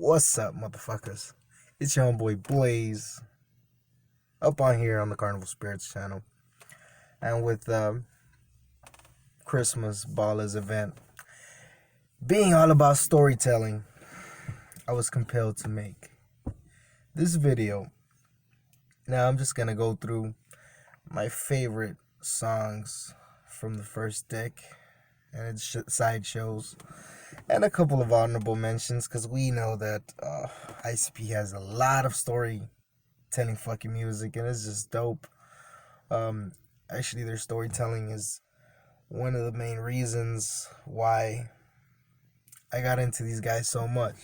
What's up, motherfuckers? It's your homeboy Blaze up on here on the CarnivalSpirits channel. And with Christmas Ballers event being all about storytelling, I was compelled to make this video. Now I'm just gonna go through my favorite songs from the first deck and its side shows, and a couple of honorable mentions, because we know that ICP has a lot of storytelling fucking music, and it's just dope. Actually, their storytelling is one of the main reasons why I got into these guys so much.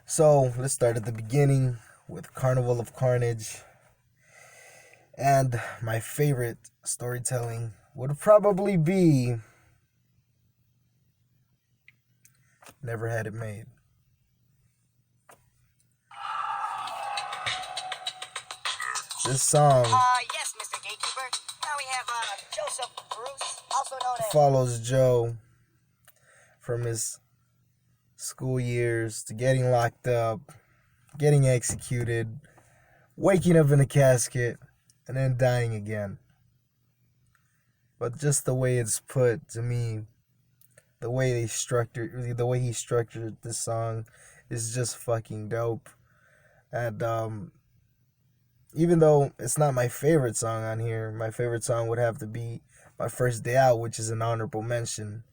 So let's start at the beginning with Carnival of Carnage. And my favorite storytelling would probably be Never Had It Made. This song yes, Mr. Gatekeeper. Now we have Joseph Bruce, also known as follows Joe from his school years to getting locked up, getting executed, waking up in a casket, and then dying again. But just the way it's put, to me, the way he structured this song is just fucking dope. And even though it's not my favorite song on here, my favorite song would have to be My First Day Out, which is an honorable mention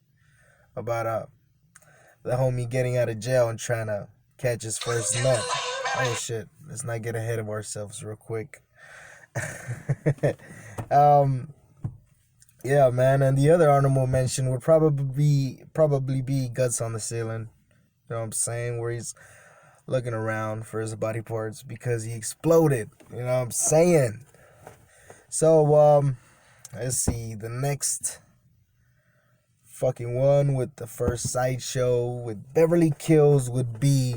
about the homie getting out of jail and trying to catch his first nut. Oh shit, let's not get ahead of ourselves real quick. Yeah, man, and the other honorable mention would probably be Guts on the Ceiling. You know what I'm saying? Where he's looking around for his body parts because he exploded. You know what I'm saying? So, let's see. The next fucking one with the first sideshow with Beverly Kills would be...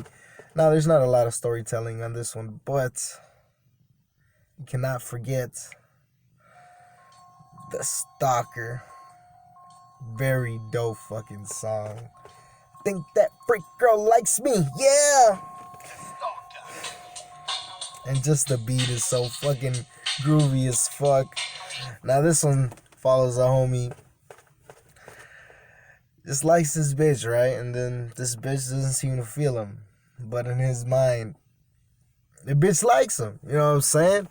Now, there's not a lot of storytelling on this one, but you cannot forget The Stalker. Very dope fucking song. Think that freak girl likes me, yeah! And just the beat is so fucking groovy as fuck. Now this one follows a homie just likes this bitch, right? And then this bitch doesn't seem to feel him, but in his mind the bitch likes him, you know what I'm saying?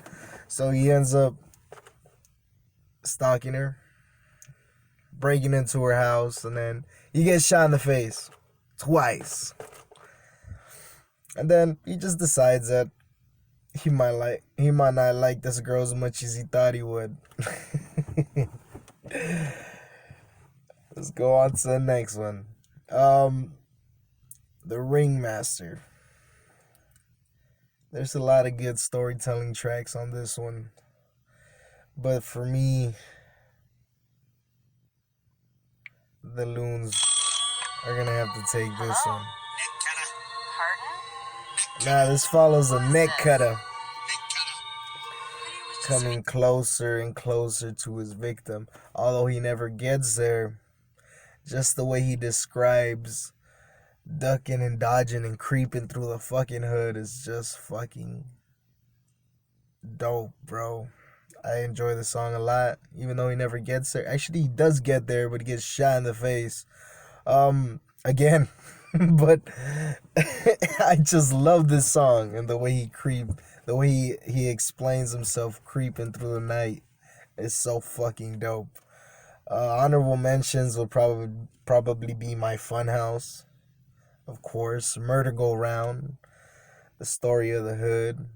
So he ends up stalking her, breaking into her house, and then he gets shot in the face twice. And then he just decides that he might not like this girl as much as he thought he would. Let's go on to the next one. The Ringmaster. There's a lot of good storytelling tracks on this one, but for me, the Loons are gonna have to take this one. Now this follows a neck cutter coming closer and closer to his victim, although he never gets there. Just the way he describes ducking and dodging and creeping through the fucking hood is just fucking dope, bro. I enjoy the song a lot, even though he never gets there. Actually, he does get there, but he gets shot in the face. Again, but I just love this song and the way he explains himself creeping through the night is so fucking dope. Honorable mentions will probably be My Funhouse, of course, Murder Go Round, The Story of the Hood,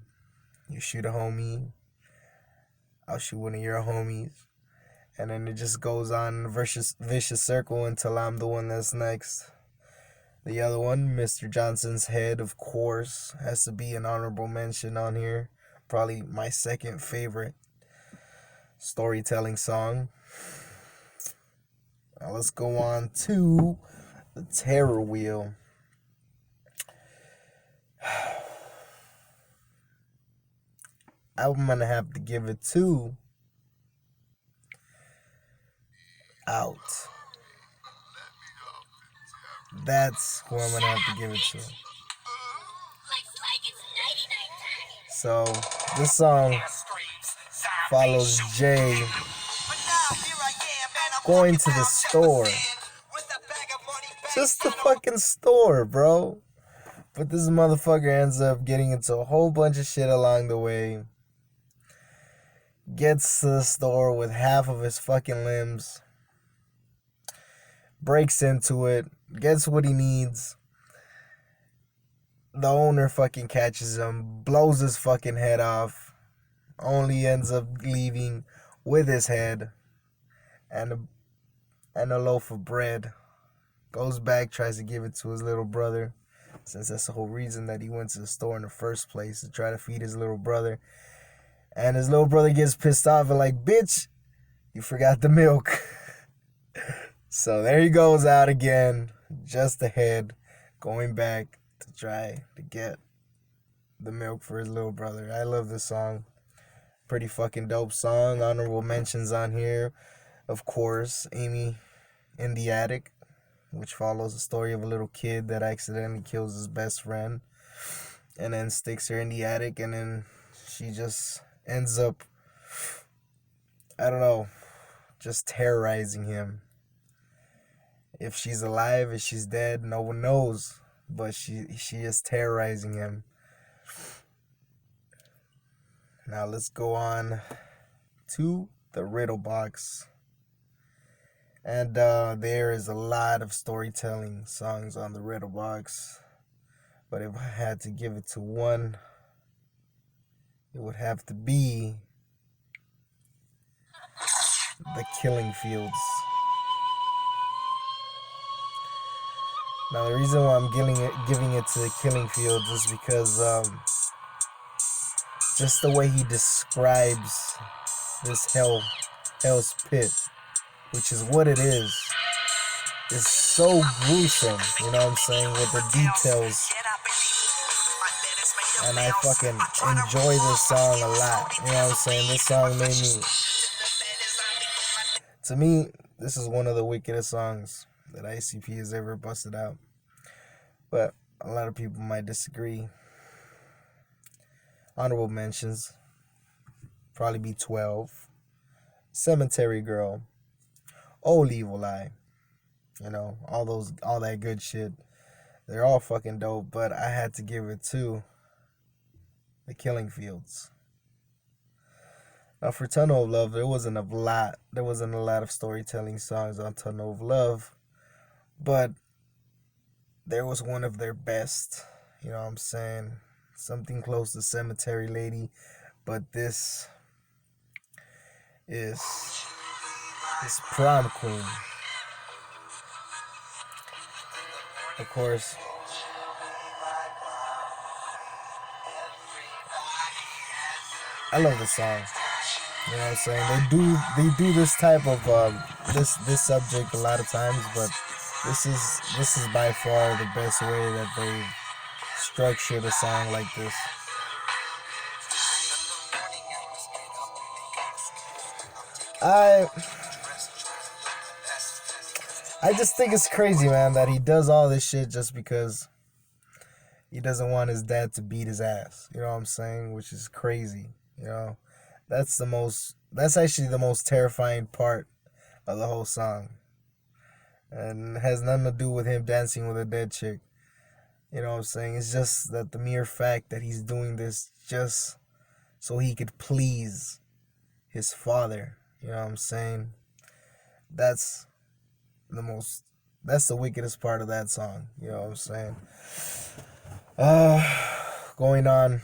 You Shoot a Homie, I'll Shoot One of Your Homies, and then it just goes on in a vicious circle until I'm the one that's next. The other one, Mr. Johnson's Head, of course, has to be an honorable mention on here. Probably my second favorite storytelling song. Now let's go on to the Terror Wheel. I'm gonna have to give it to Out. That's who I'm gonna have to give it to. So this song follows Jay going to the store. Just the fucking store, bro. But this motherfucker ends up getting into a whole bunch of shit along the way. Gets to the store with half of his fucking limbs. Breaks into it. Gets what he needs. The owner fucking catches him. Blows his fucking head off. Only ends up leaving with his head. And a loaf of bread. Goes back, tries to give it to his little brother. Since that's the whole reason that he went to the store in the first place, to try to feed his little brother. And his little brother gets pissed off and like, bitch, you forgot the milk. So there he goes out again, just ahead, going back to try to get the milk for his little brother. I love this song. Pretty fucking dope song. Honorable mentions on here. Of course, Amy in the Attic, which follows the story of a little kid that accidentally kills his best friend and then sticks her in the attic, and then she just ends up, I don't know, just terrorizing him. If she's alive, if she's dead, no one knows, but she is terrorizing him. Now let's go on to the riddle box. And there is a lot of storytelling songs on the riddle box. But if I had to give it to one, it would have to be The Killing Fields. Now the reason why I'm giving it to The Killing Fields is because just the way he describes this hell's pit, which is what it is so gruesome, you know what I'm saying, with the details. And I fucking enjoy this song a lot, you know what I'm saying. This song made me, to me, this is one of the wickedest songs that ICP has ever busted out. But a lot of people might disagree. Honorable mentions, probably be 12. Cemetery Girl, Old Evil Eye, you know, all that good shit. They're all fucking dope, but I had to give it to The Killing Fields. Now for Tunnel of Love, there wasn't a lot of storytelling songs on Tunnel of Love, but there was one of their best, you know what I'm saying? Something close to Cemetery Lady, but this is Prom Queen. Of course, I love the song. You know what I'm saying? They do this type of this subject a lot of times, but this is by far the best way that they've structured a song like this. I just think it's crazy, man, that he does all this shit just because he doesn't want his dad to beat his ass. You know what I'm saying? Which is crazy. You know, that's actually the most terrifying part of the whole song, and it has nothing to do with him dancing with a dead chick. You know what I'm saying? It's just that the mere fact that he's doing this just so he could please his father. You know what I'm saying? That's the wickedest part of that song. You know what I'm saying? Going on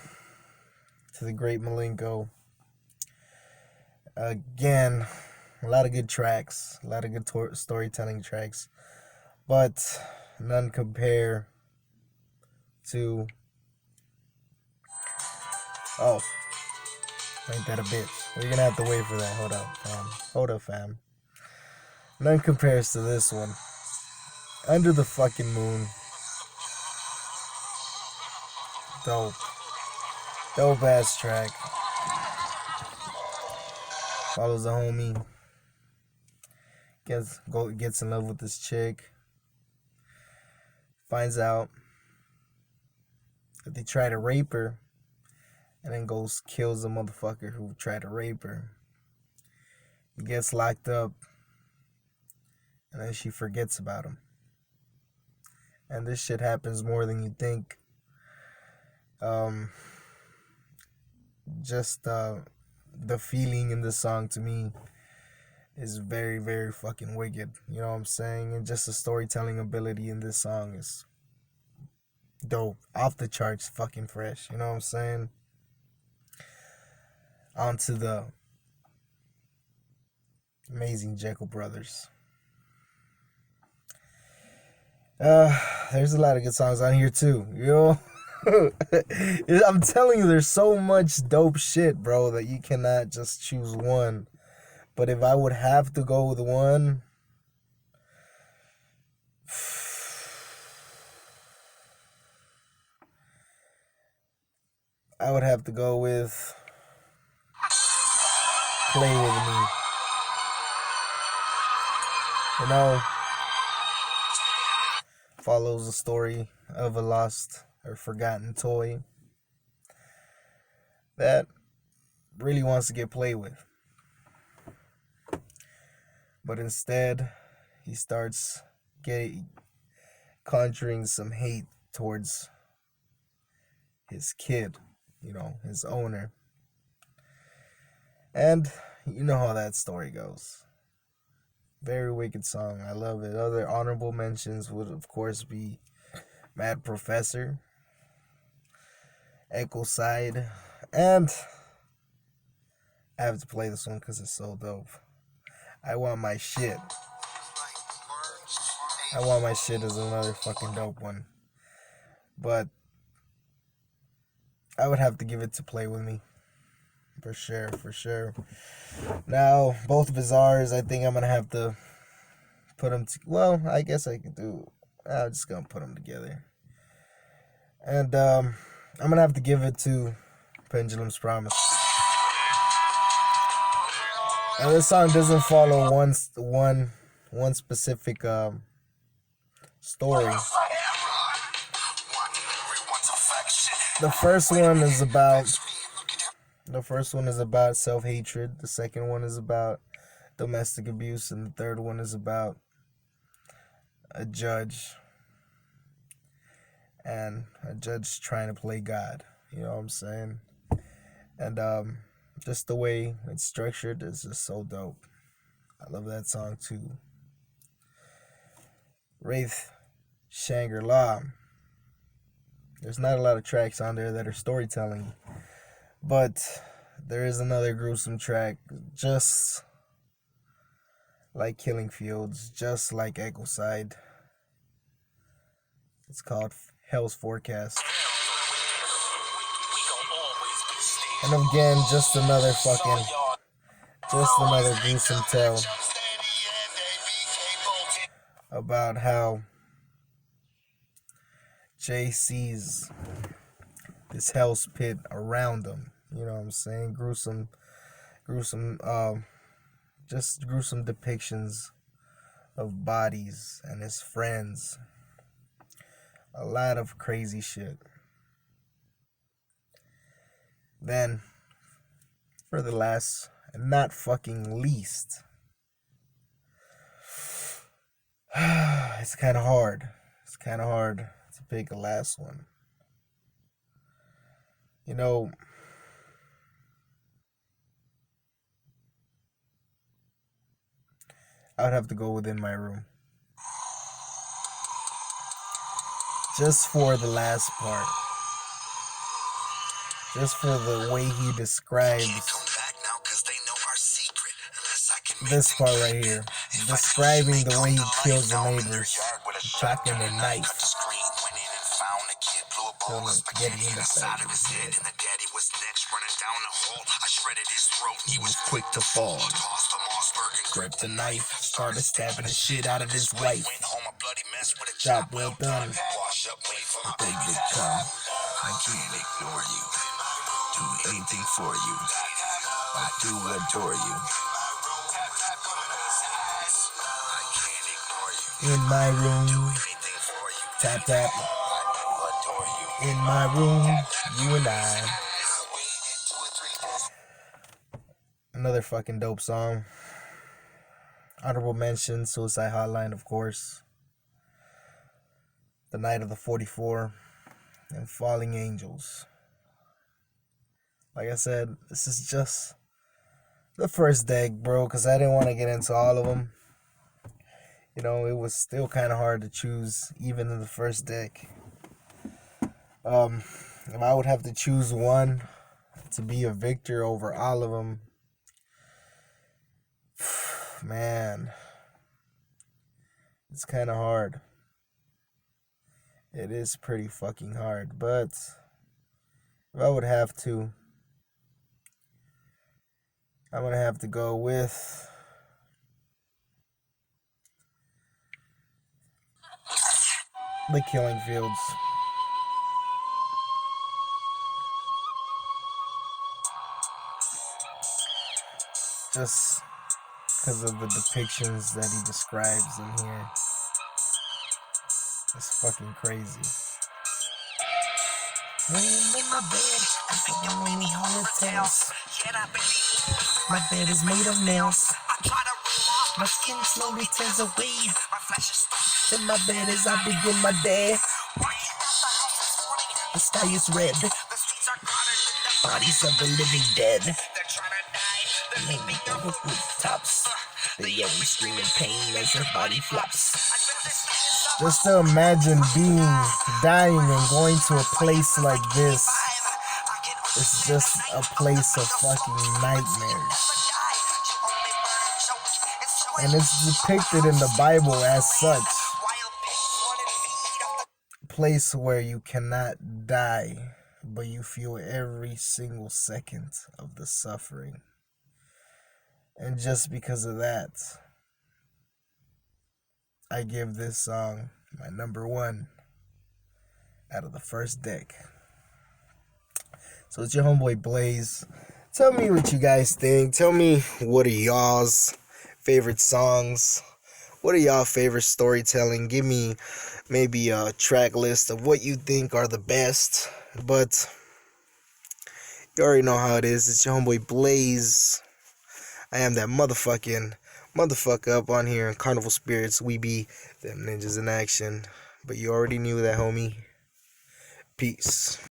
to the Great Malenko. Again, a lot of good tracks, a lot of good storytelling tracks, but none compare to. Oh, ain't that a bitch? We're gonna have to wait for that. Hold up, fam. None compares to this one. Under the Fucking Moon. Dope ass track. Follows a homie. Gets in love with this chick. finds out that they try to rape her, and then goes kills the motherfucker who tried to rape her. He gets locked up, and then she forgets about him. And this shit happens more than you think. Just the feeling in the song to me is very, very fucking wicked. You know what I'm saying? And just the storytelling ability in this song is dope. Off the charts, fucking fresh. You know what I'm saying? On to the amazing Jekyll Brothers. There's a lot of good songs on here too, you know? I'm telling you, there's so much dope shit, bro, that you cannot just choose one. But if I would have to go with one, I would have to go with Play With Me. You know, follows the story of a lost or forgotten toy that really wants to get played with. But instead, he starts conjuring some hate towards his kid, you know, his owner. And you know how that story goes. Very wicked song. I love it. Other honorable mentions would, of course, be Mad Professor, Echo Side, and I have to play this one because it's so dope. I Want My Shit. I Want My Shit is another fucking dope one. But I would have to give it to Play With Me. For sure, for sure. Now, both Bizarres, I think I'm going to have to put them well, I guess I could do. I'm just going to put them together. And I'm going to have to give it to Pendulum's Promise. Now, this song doesn't follow one specific story. The first one is about self-hatred. The second one is about domestic abuse, and the third one is about a judge and a judge trying to play God. You know what I'm saying? And just the way it's structured is just so dope. I love that song too. Wraith Shangri-La. There's not a lot of tracks on there that are storytelling, but there is another gruesome track, just like Killing Fields, just like Echo Side. It's called Hell's Forecast. And again, just another gruesome tale about how Jay sees this hell's pit around him. You know what I'm saying? Gruesome depictions of bodies and his friends. A lot of crazy shit. Then, for the last and not fucking least, it's kind of hard. It's kind of hard to pick a last one. You know, I would have to go Within My Room. Just for the last part. Just for the way he describes this part right here. Describing the way he kills the neighbors. Shotgun and knife. Getting in the side of his head. And the daddy was next, running down the hole. I shredded his throat. He was quick to fall. Gripped the knife. Started stabbing the shit out of his wife. Job well done. They did come. I can't ignore you. Do anything for you. I do adore you. In my room. Tap tap. In my room, you and I. Another fucking dope song. Honorable mention, Suicide Hotline, of course. The Night of the 44. And Falling Angels. Like I said, this is just the first deck, bro, because I didn't want to get into all of them. You know, it was still kind of hard to choose, even in the first deck. If I would have to choose one to be a victor over all of them, man, it's kind of hard. It is pretty fucking hard, but if I would have to, I'm gonna have to go with The Killing Fields. Just because of the depictions that he describes in here. It's fucking crazy. Laying in my bed, I think I'm only hotels. My bed is made of nails. My skin slowly turns away. In my bed as I begin my day. The sky is red. Bodies of the living dead. Laying on the rooftops. They yell and scream in pain as their body flops. Just to imagine dying and going to a place like this. It's just a place of fucking nightmares. And it's depicted in the Bible as such. A place where you cannot die, but you feel every single second of the suffering. And just because of that, I give this song my number one out of the first deck. So it's your homeboy Blaze. Tell me what you guys think. Tell me what are y'all's favorite songs. What are y'all favorite storytelling? Give me maybe a track list of what you think are the best. But you already know how it is. It's your homeboy Blaze. I am that motherfucker up on here in Carnival Spirits. We be them ninjas in action. But you already knew that, homie. Peace.